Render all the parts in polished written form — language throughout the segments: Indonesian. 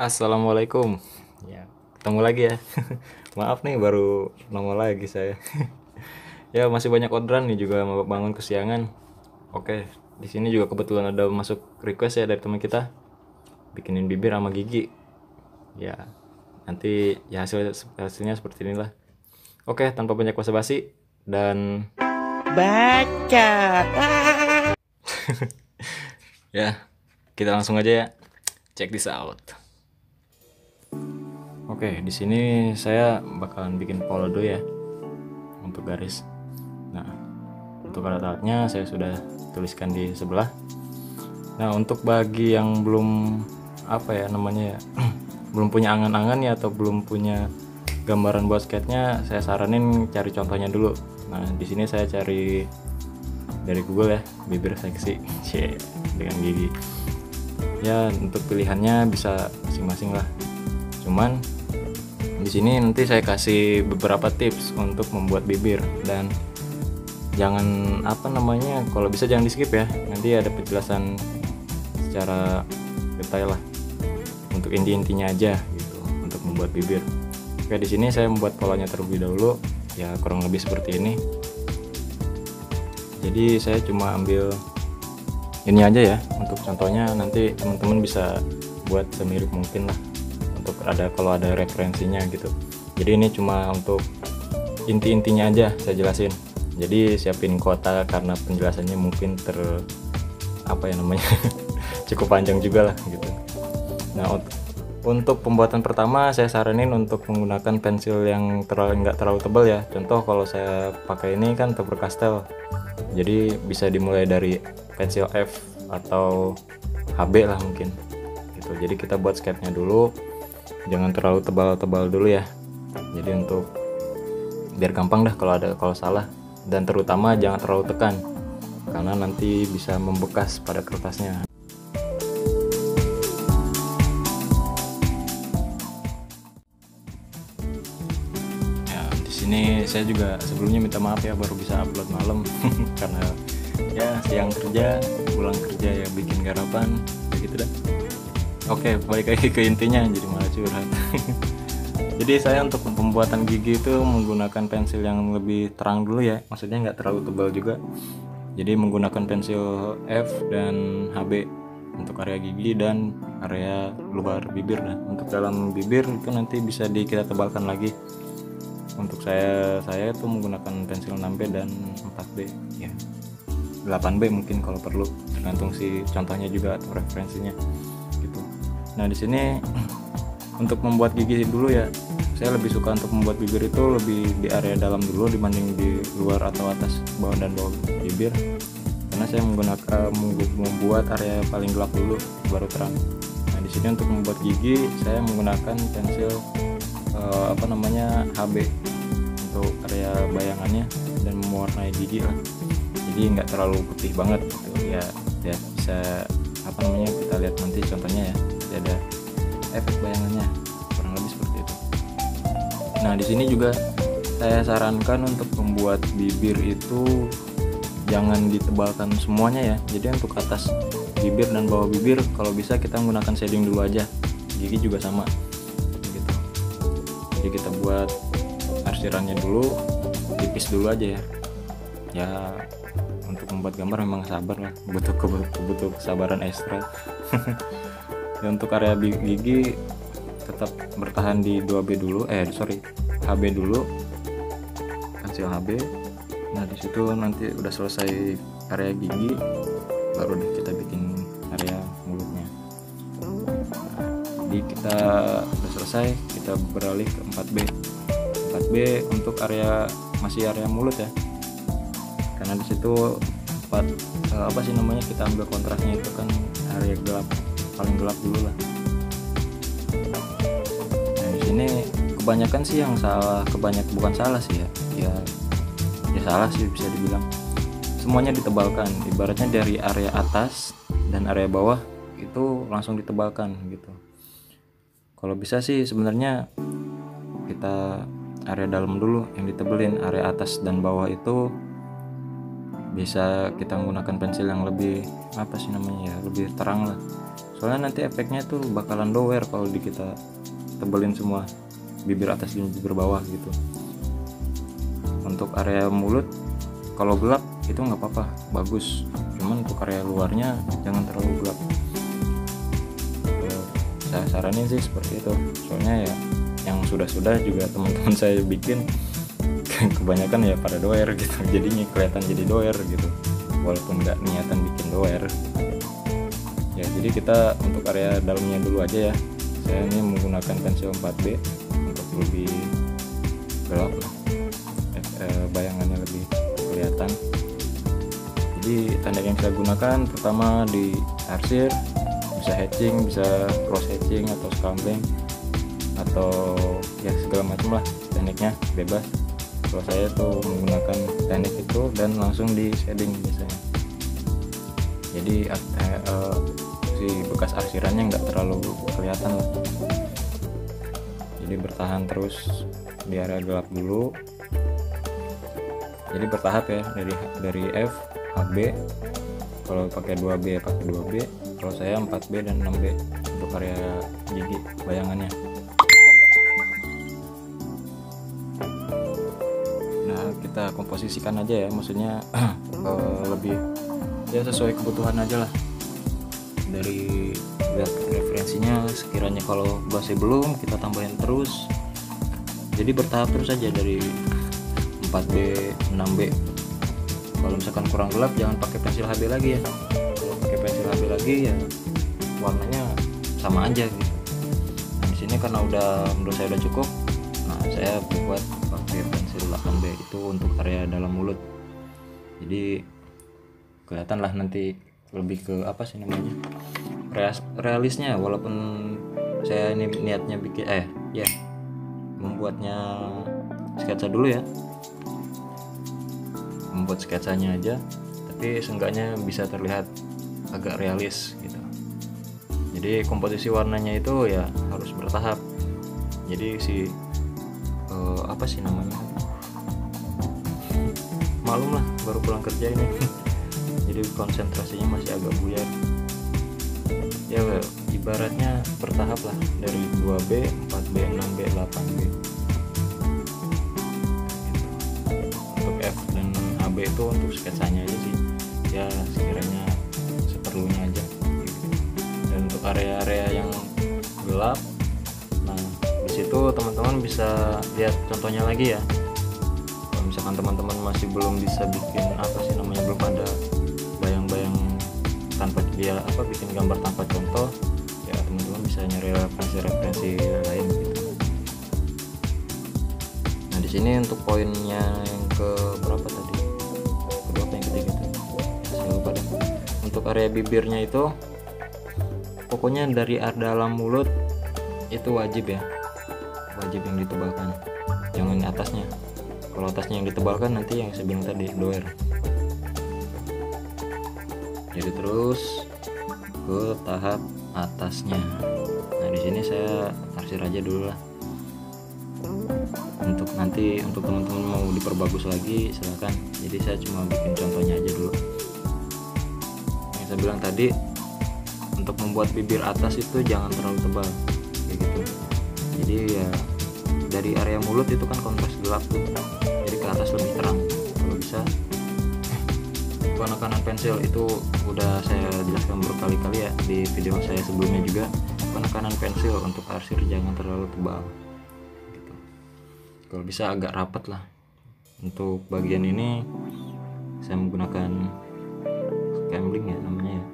Assalamualaikum. Ya, ketemu lagi ya. Maaf nih baru nongol lagi saya. Ya masih banyak orderan nih juga mau bangun kesiangan. Oke, di sini juga kebetulan ada masuk request ya dari teman kita bikinin bibir sama gigi. Ya, nanti ya hasilnya seperti inilah. Oke, tanpa banyak basa-basi dan Baca. ya kita langsung aja ya. Check this out. Oke, di sini saya bakalan bikin pola dulu ya untuk garis. Nah, untuk alat-alatnya saya sudah tuliskan di sebelah. Nah, untuk bagi yang belum apa ya namanya ya, belum punya angan-angan ya atau belum punya gambaran buat sketnya, saya saranin cari contohnya dulu. Nah, di sini saya cari dari Google ya, bibir seksi dengan gigi. Ya, untuk pilihannya bisa masing-masing lah. Cuman di sini nanti saya kasih beberapa tips untuk membuat bibir dan jangan apa namanya, kalau bisa jangan di skip ya, nanti ada penjelasan secara detail lah untuk inti-intinya aja gitu untuk membuat bibir. Oke, di sini saya membuat polanya terlebih dahulu ya, kurang lebih seperti ini. Jadi saya cuma ambil ini aja ya untuk contohnya, nanti teman-teman bisa buat semirip mungkin lah untuk ada kalau ada referensinya gitu. Jadi ini cuma untuk inti-intinya aja saya jelasin. Jadi siapin kuota karena penjelasannya mungkin apa ya namanya cukup panjang juga lah gitu. Nah, untuk pembuatan pertama saya saranin untuk menggunakan pensil yang nggak terlalu tebal ya. Contoh kalau saya pakai ini kan Faber Castell, jadi bisa dimulai dari pensil F atau HB lah mungkin gitu. Jadi kita buat sketnya dulu, jangan terlalu tebal-tebal dulu ya. Jadi untuk biar gampang dah kalau salah, dan terutama jangan terlalu tekan karena nanti bisa membekas pada kertasnya. Ya, di sini saya juga sebelumnya minta maaf ya baru bisa upload malam karena ya siang kerja, pulang kerja ya bikin garapan kayak gitu dah. Oke, balik lagi ke intinya, jadi malah curhat. Jadi saya untuk pembuatan gigi itu menggunakan pensil yang lebih terang dulu ya, maksudnya nggak terlalu tebal juga. Jadi menggunakan pensil F dan HB untuk area gigi dan area luar bibir. Nah, untuk dalam bibir itu nanti bisa kita tebalkan lagi. Untuk saya tuh menggunakan pensil 6B dan 4B ya, 8B mungkin kalau perlu, tergantung si contohnya juga atau referensinya gitu. Nah, di sini untuk membuat gigi dulu ya, saya lebih suka untuk membuat bibir itu lebih di area dalam dulu dibanding di luar atau atas, bawah dan bawah bibir, karena saya membuat area paling gelap dulu baru terang. Nah, di sini untuk membuat gigi saya menggunakan pensil HB untuk area bayangannya dan mewarnai gigi lah. Jadi nggak terlalu putih banget gitu ya, bisa kita lihat nanti contohnya ya, jadi ada efek bayangannya kurang lebih seperti itu. Nah, di sini juga saya sarankan untuk membuat bibir itu jangan ditebalkan semuanya ya. Jadi untuk atas bibir dan bawah bibir kalau bisa kita menggunakan shading dulu aja. Gigi juga sama gitu. Jadi kita buat arsirannya dulu tipis dulu aja ya. Ya untuk membuat gambar memang sabar lah, butuh kesabaran ekstra. Untuk area gigi tetap bertahan di 2B dulu, HB dulu, pensil HB. Nah, di situ nanti udah selesai area gigi, baru deh kita bikin area mulutnya. Nah, jadi kita udah selesai, kita beralih ke 4B. 4B untuk masih area mulut ya, karena di situ kita ambil kontrasnya itu kan area gelap, paling gelap dulu lah. Nah, di sini kebanyakan sih yang salah, bukan salah sih ya salah sih bisa dibilang. Semuanya ditebalkan, ibaratnya dari area atas dan area bawah itu langsung ditebalkan gitu. Kalau bisa sih sebenarnya kita area dalam dulu yang ditebelin, area atas dan bawah itu bisa kita menggunakan pensil yang lebih lebih terang lah soalnya nanti efeknya tuh bakalan doer kalau kita tebelin semua bibir atas dan bibir bawah gitu. Untuk area mulut kalau gelap itu nggak apa-apa, bagus, cuman untuk area luarnya jangan terlalu gelap. Saya saranin sih seperti itu, soalnya ya yang sudah juga teman-teman saya bikin kebanyakan ya pada doer gitu, jadinya kelihatan jadi doer gitu walaupun nggak niatan bikin doer. Ya jadi kita untuk area dalamnya dulu aja ya, saya ini menggunakan pensil 4B untuk lebih gelap lah, bayangannya lebih kelihatan. Jadi teknik yang saya gunakan pertama di arsir, bisa hatching, bisa cross hatching atau scrambling atau ya segala macam lah, tekniknya bebas. Kalau saya tuh menggunakan teknik itu dan langsung di shading biasanya, jadi si bekas arsirannya nggak terlalu kelihatan lah. Jadi bertahan terus di area gelap dulu, jadi bertahap ya, dari F, HB, kalau pakai 2B pakai 2B, kalau saya 4B dan 6B untuk area gigi bayangannya. Nah kita komposisikan aja ya, maksudnya lebih ya sesuai kebutuhan aja lah. Dari lihat referensinya, sekiranya kalau masih belum kita tambahin terus, jadi bertahap terus aja dari 4B 6B. Kalau misalkan kurang gelap jangan pakai pensil HB lagi ya, kalau pakai pensil HB lagi ya warnanya sama aja gitu. Nah, di sini karena menurut saya udah cukup, nah saya buat pakai pensil 8B itu untuk area dalam mulut. Jadi kelihatan lah nanti lebih ke apa sih namanya, realisnya, walaupun saya ini niatnya bikin membuatnya sketsa dulu ya, membuat sketsanya aja, tapi seenggaknya bisa terlihat agak realis gitu. Jadi komposisi warnanya itu ya harus bertahap. Jadi si apa sih namanya, malum lah baru pulang kerja ini jadi konsentrasinya masih agak buyar ya, ibaratnya bertahap lah dari 2B 4B 6B 8B. Untuk F dan HB itu untuk sketsanya aja sih ya, sekiranya seperlunya aja gitu. Dan untuk area-area yang gelap, nah disitu teman-teman bisa lihat contohnya lagi ya. Kalau misalkan teman-teman masih belum bisa bikin apa sih namanya, belum ada bayang-bayang tanpa dia bikin gambar tanpa contoh ya, teman-teman bisa nyari referensi lain gitu. Nah di sini untuk poinnya yang ke berapa tadi, kedua yang ketiga tadi saya lupa deh. Untuk area bibirnya itu pokoknya dari dalam mulut itu wajib ya, wajib yang ditebalkan, jangan atasnya. Kalau atasnya yang ditebalkan nanti yang saya bilang tadi doer. Jadi terus ke tahap atasnya. Nah di sini saya arsir aja dulu lah. Untuk nanti untuk teman-teman mau diperbagus lagi silakan. Jadi saya cuma bikin contohnya aja dulu. Yang saya bilang tadi, untuk membuat bibir atas itu jangan terlalu tebal kayak gitu. Jadi ya dari area mulut itu kan kontras gelap tuh, jadi ke atas lebih terang. Kalau bisa penekanan pensil itu udah saya jelaskan berkali-kali ya di video saya sebelumnya juga. Penekanan pensil untuk arsir jangan terlalu tebal gitu. Kalau bisa agak rapat lah. Untuk bagian ini saya menggunakan scrambling ya namanya ya.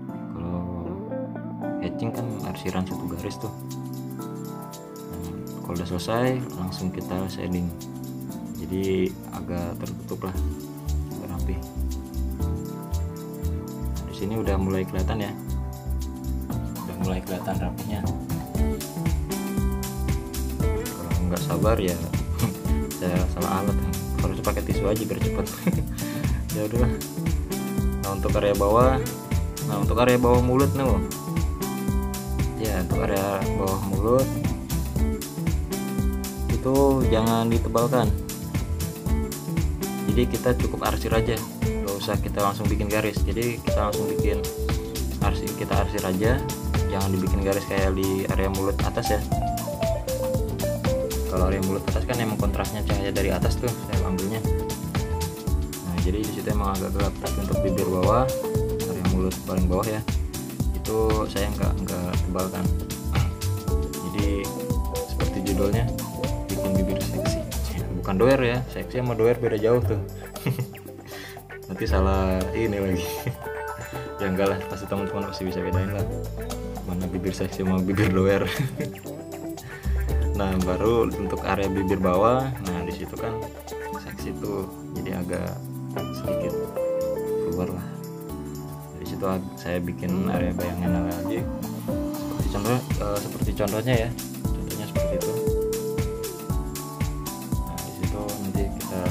Kalau hatching kan arsiran satu garis tuh. Nah, kalau udah selesai langsung kita shading, jadi agak tertutup lah, rapi. Nah, di sini udah mulai kelihatan ya, udah mulai kelihatan rapinya. Kalau nggak sabar ya saya salah alat, harus pakai tisu aja biar cepet. Ya udahlah. Nah untuk area bawah, mulut nih, ya untuk area bawah mulut itu jangan ditebalkan. Jadi kita cukup arsir aja, nggak usah kita langsung bikin garis. Jadi kita langsung bikin kita arsir aja, jangan dibikin garis kayak di area mulut atas ya. Kalau area mulut atas kan emang kontrasnya cahaya dari atas tuh saya ambilnya. Nah jadi di situ emang agak gelap, tapi untuk bibir bawah, area mulut paling bawah ya, itu saya nggak tebalkan. Jadi seperti judulnya, bikin bibir seksi. Bukan doer ya, seksi sama doer beda jauh tuh. Nanti salah ini lagi. Ya enggak lah, pasti teman-teman pasti bisa bedain lah mana bibir seksi sama bibir doer. Nah baru untuk area bibir bawah, nah di situ kan seksi tuh, jadi agak sedikit keluar lah. Dari situ saya bikin area bayangan lagi seperti contohnya ya, contohnya seperti itu. Nah di situ nanti kita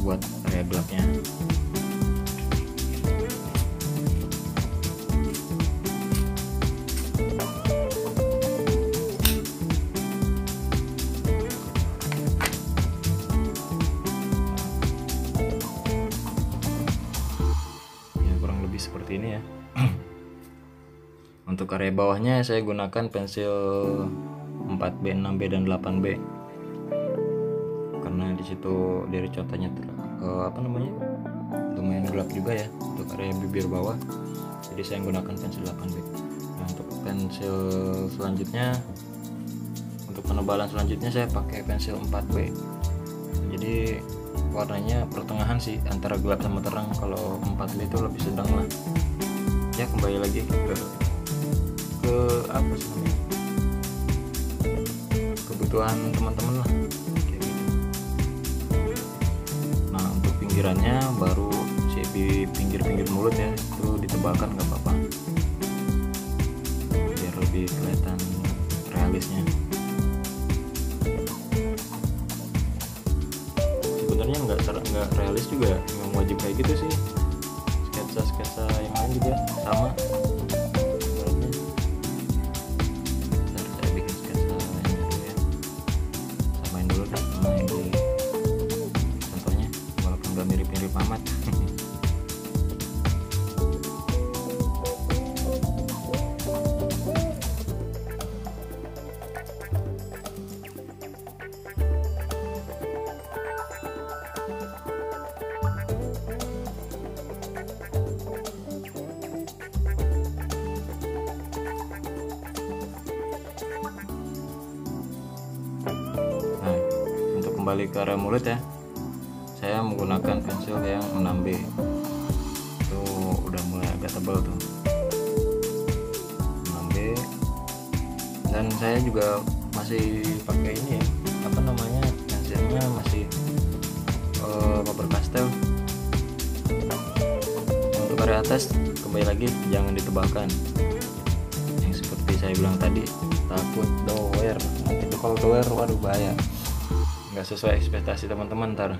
buat area gelapnya. Seperti ini ya. Untuk area bawahnya saya gunakan pensil 4B, 6B dan 8B. Karena di situ dari contohnya lumayan gelap juga ya untuk area bibir bawah. Jadi saya gunakan pensil 8B. Nah, untuk pensil selanjutnya, untuk penebalan selanjutnya saya pakai pensil 4B. Jadi warnanya pertengahan sih antara gelap sama terang. Kalau 4B itu lebih sedang lah ya. Kembali lagi ke apa sih namanya, kebutuhan teman-teman lah kayak gitu. Nah untuk pinggirannya baru di pinggir-pinggir mulut ya, itu ditebalkan nggak apa-apa biar lebih kelihatan realisnya. Nggak realis juga, nggak wajib kayak gitu sih. Sketsa yang lain juga sama ibaratnya. Ntar saya bikin sketsa yang dulu ya, samain dulu deh sama yang di contohnya, walaupun udah mirip-mirip amat. Kembali ke area mulut ya, saya menggunakan pensil yang 6B. Itu udah mulai agak tebal tuh, 6B. Dan saya juga masih pakai ini ya, apa namanya, pensilnya masih Faber-Castell. Untuk area atas kembali lagi jangan ditebalkan, yang seperti saya bilang tadi, takut doer. Nanti kalau doer waduh bahaya, nggak sesuai ekspektasi teman-teman ntar.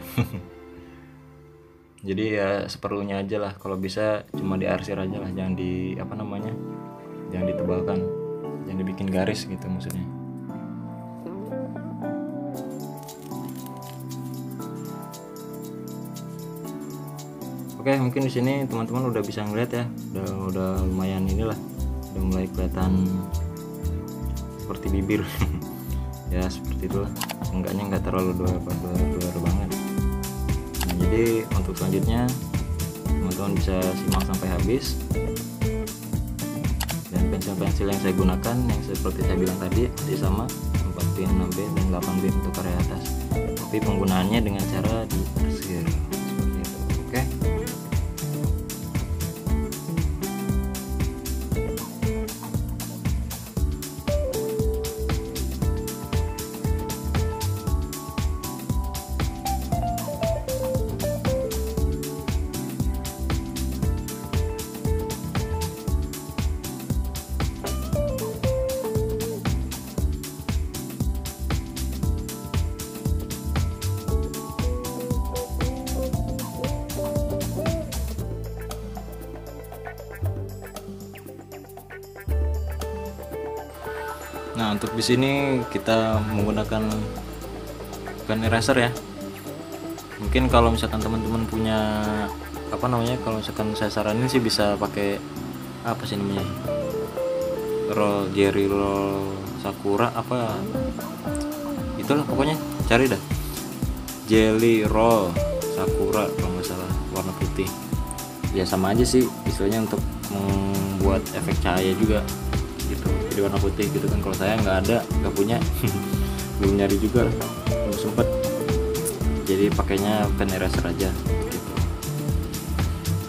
Jadi ya seperlunya aja lah, kalau bisa cuma diarsir aja lah, jangan jangan ditebalkan, jangan dibikin garis gitu maksudnya. Oke, mungkin di sini teman-teman udah bisa ngeliat ya, udah lumayan inilah, udah mulai kelihatan seperti bibir. Ya seperti itulah, enggaknya nggak terlalu doer banget. Nah, jadi untuk selanjutnya teman-teman bisa simak sampai habis. Dan pensil-pensil yang saya gunakan yang seperti saya bilang tadi masih sama, 4B, 6B dan 8B untuk area atas, tapi penggunaannya dengan cara diarsir seperti itu. Oke. Nah untuk di sini kita menggunakan pen eraser ya. Mungkin kalau misalkan teman-teman punya kalau misalkan saya saranin sih bisa pakai apa sih namanya, roll Jelly Roll Sakura apa, itulah pokoknya, cari dah Jelly Roll Sakura kalau nggak salah, warna putih. Ya sama aja sih istilahnya, untuk membuat efek cahaya juga gitu, jadi warna putih gitu kan. Kalau saya nggak punya belum nyari juga, belum sempet, jadi pakainya pen eraser aja gitu.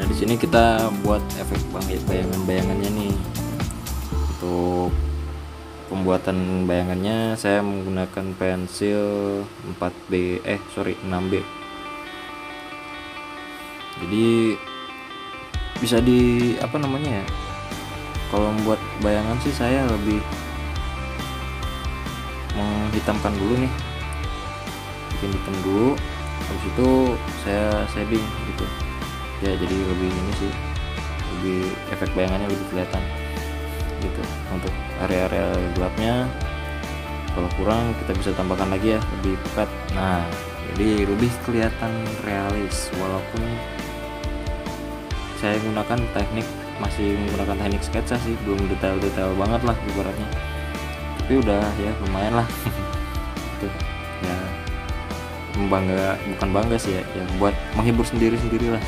Nah di sini kita buat efek bayangan-bayangannya nih. Untuk pembuatan bayangannya saya menggunakan pensil 6B. Jadi bisa di apa namanya ya, kalau membuat bayangan sih saya lebih menghitamkan dulu nih, bikin hitam dulu, habis itu saya shading gitu ya, jadi lebih ini sih, lebih efek bayangannya lebih kelihatan gitu. Untuk area-area gelapnya kalau kurang kita bisa tambahkan lagi ya, lebih pekat. Nah jadi lebih kelihatan realis, walaupun saya masih menggunakan teknik sketsa sih, belum detail-detail banget lah ibaratnya, tapi udah ya lumayan lah tuh ya, bukan bangga sih ya, ya buat menghibur sendiri lah.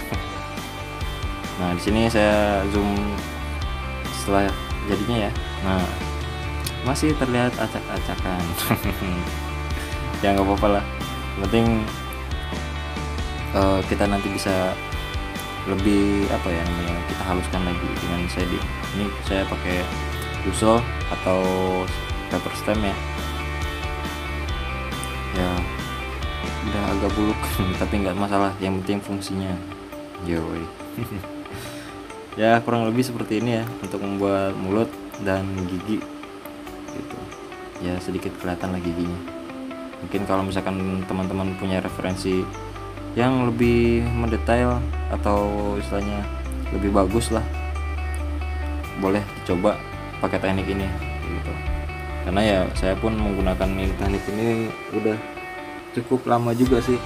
Nah di sini saya zoom setelah jadinya ya. Nah masih terlihat acak-acakan ya nggak apa-apa lah, yang penting kita nanti bisa lebih apa ya namanya, kita haluskan lagi dengan shading. Ini saya pakai Duso atau paper stamp ya udah agak buluk tapi nggak masalah, yang penting fungsinya. Yoi. Ya kurang lebih seperti ini ya untuk membuat mulut dan gigi gitu ya, sedikit kelihatan lah giginya. Mungkin kalau misalkan teman-teman punya referensi yang lebih mendetail atau istilahnya lebih bagus lah, boleh dicoba pakai teknik ini gitu. Karena ya saya pun menggunakan teknik ini udah cukup lama juga sih,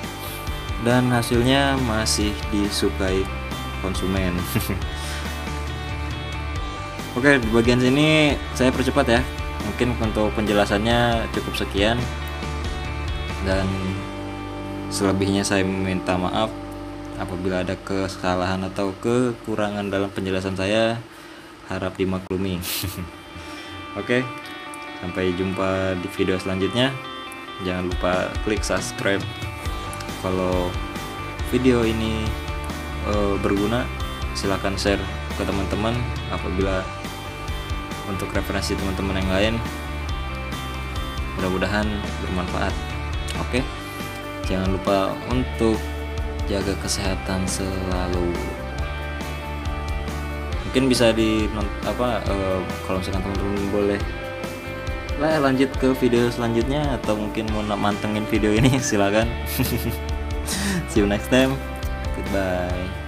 dan hasilnya masih disukai konsumen. Oke, di bagian sini saya percepat ya, mungkin untuk penjelasannya cukup sekian, dan selebihnya saya meminta maaf apabila ada kesalahan atau kekurangan dalam penjelasan saya, harap dimaklumi. Oke, sampai jumpa di video selanjutnya. Jangan lupa klik subscribe. Kalau video ini berguna, silahkan share ke teman-teman apabila untuk referensi teman-teman yang lain. Mudah-mudahan bermanfaat. Oke, jangan lupa untuk jaga kesehatan selalu. Mungkin bisa kalau misalkan teman-teman boleh lanjut ke video selanjutnya, atau mungkin mau mantengin video ini silakan. See you next time. Goodbye.